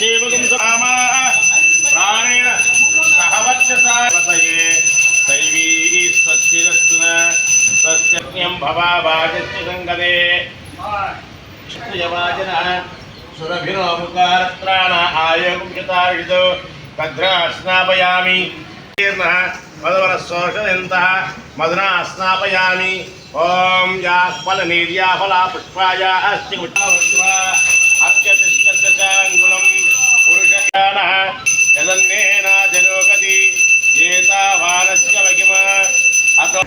सेवकं समामा प्राणेन सहवर्चसावतये दैवी स्वस्तिरस्तुन स्वस्त्यज्ञं भवाभाजस्य संगदे यवाजनः सुरभिनो मुखारत्राण आयोगं चतार्हितो भद्रा स्नापयामि मधुवरशोषयन्तः मधुना स्नापयामि ओम या फलनीर्या फला पुष्पाया अस्ति गुट्टावस्वा अत्यतिष्ठदशाङ्गुलं पुरुषज्ञानः यदन्नेन जनोगति एतावानस्य महिमा अतो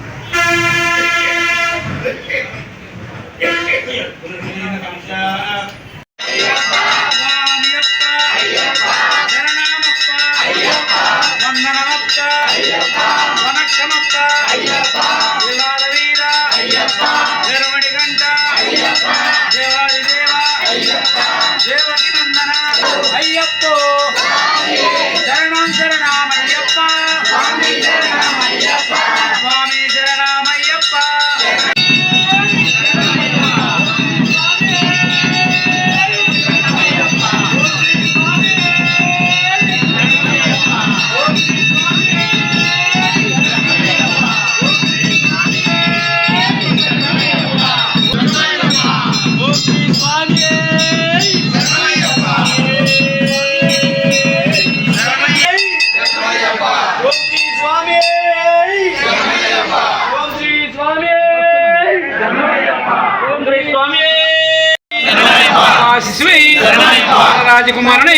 राजकुमारणे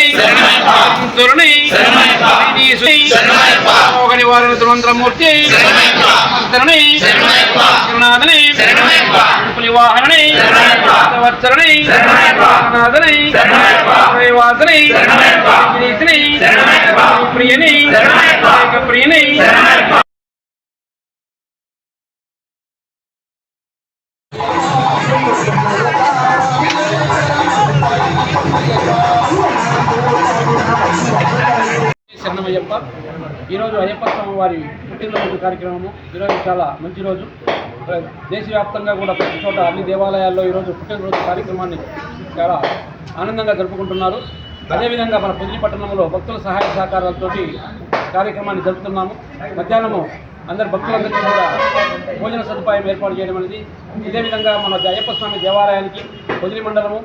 तोरणे निवारण मंत्रमूर्ति धरणे नादने पुलिवाहरणे वत्सरणे नादने वादने प्रियने प्रियने శరణమయ్యప్ప. ఈరోజు అయ్యప్ప స్వామి వారి పుట్టినరోజు కార్యక్రమము. ఈరోజు చాలా మంచి రోజు. దేశవ్యాప్తంగా కూడా ప్రతి చోట అన్ని దేవాలయాల్లో ఈరోజు పుట్టినరోజు కార్యక్రమాన్ని చాలా ఆనందంగా జరుపుకుంటున్నారు. అదేవిధంగా మన పొదిలి పట్టణంలో భక్తుల సహాయ సహకారాలతో కార్యక్రమాన్ని జరుపుతున్నాము. మధ్యాహ్నము అందరు భక్తులందరికీ కూడా భోజన సదుపాయం ఏర్పాటు చేయడం అనేది. ఇదే విధంగా మన అయ్యప్ప స్వామి దేవాలయానికి పొదిలి మండలము,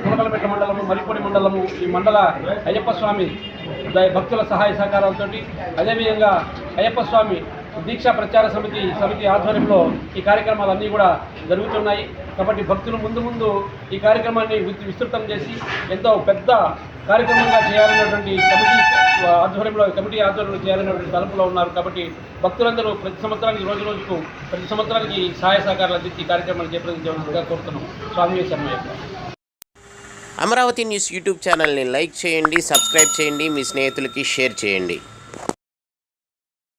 తులకలపేట మండలము, మరిపొడి మండలము, ఈ మండల అయ్యప్ప స్వామి భక్తుల సహాయ సహకారాలతో అదేవిధంగా అయ్యప్ప స్వామి దీక్షా ప్రచార సమితి ఆధ్వర్యంలో ఈ కార్యక్రమాలన్నీ కూడా జరుగుతున్నాయి. కాబట్టి భక్తులు ముందు ఈ కార్యక్రమాన్ని విస్తృతం చేసి ఎంతో పెద్ద కార్యక్రమంగా చేయాలనేటువంటి కమిటీ ఆధ్వర్యంలో చేయాలనేటువంటి తలుపులో ఉన్నారు. కాబట్టి భక్తులందరూ ప్రతి సంవత్సరానికి సహాయ సహకారాలు అందించి ఈ కార్యక్రమాన్ని చేపట్టించవలసిందిగా కోరుతున్నాం. స్వామి శరణమయ్యప్ప. అమరావతి న్యూస్ యూట్యూబ్ ఛానల్ని లైక్ చేయండి, సబ్స్క్రైబ్ చేయండి, మీ స్నేహితులకి షేర్ చేయండి.